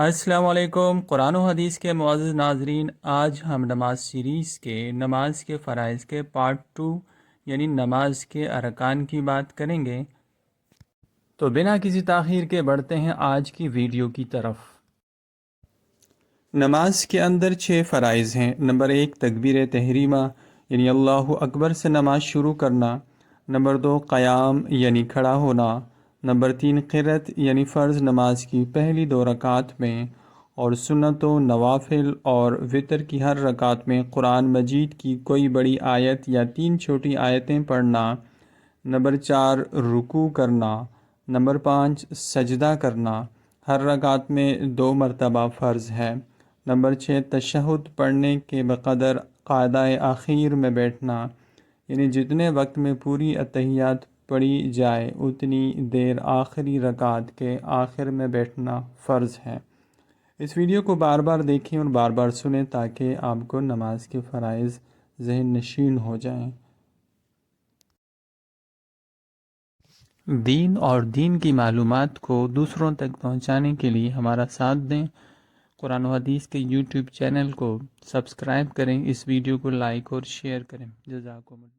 السلام علیکم۔ قرآن و حدیث کے معزز ناظرین، آج ہم نماز سیریز کے نماز کے فرائض کے پارٹ 2 یعنی نماز کے ارکان کی بات کریں گے۔ تو بنا کسی تاخیر کے بڑھتے ہیں آج کی ویڈیو کی طرف۔ نماز کے اندر 6 فرائض ہیں۔ نمبر 1 تکبیر تحریمہ یعنی اللہ اکبر سے نماز شروع کرنا۔ نمبر 2 قیام یعنی کھڑا ہونا۔ نمبر 3 قرأت یعنی فرض نماز کی پہلی 2 رکعات میں اور سنت و نوافل اور وتر کی ہر رکعت میں قرآن مجید کی کوئی بڑی آیت یا 3 چھوٹی آیتیں پڑھنا۔ نمبر 4 رکوع کرنا۔ نمبر 5 سجدہ کرنا، ہر رکعت میں 2 مرتبہ فرض ہے۔ نمبر 6 تشہد پڑھنے کے بقدر قاعدہ اخیر میں بیٹھنا، یعنی جتنے وقت میں پوری اتحیات پڑھی جائے اتنی دیر آخری رکعت کے آخر میں بیٹھنا فرض ہے۔ اس ویڈیو کو بار بار دیکھیں اور بار بار سنیں تاکہ آپ کو نماز کے فرائض ذہن نشین ہو جائیں۔ دین اور دین کی معلومات کو دوسروں تک پہنچانے کے لیے ہمارا ساتھ دیں۔ قرآن و حدیث کے یوٹیوب چینل کو سبسکرائب کریں، اس ویڈیو کو لائک اور شیئر کریں۔ جزاکم اللہ۔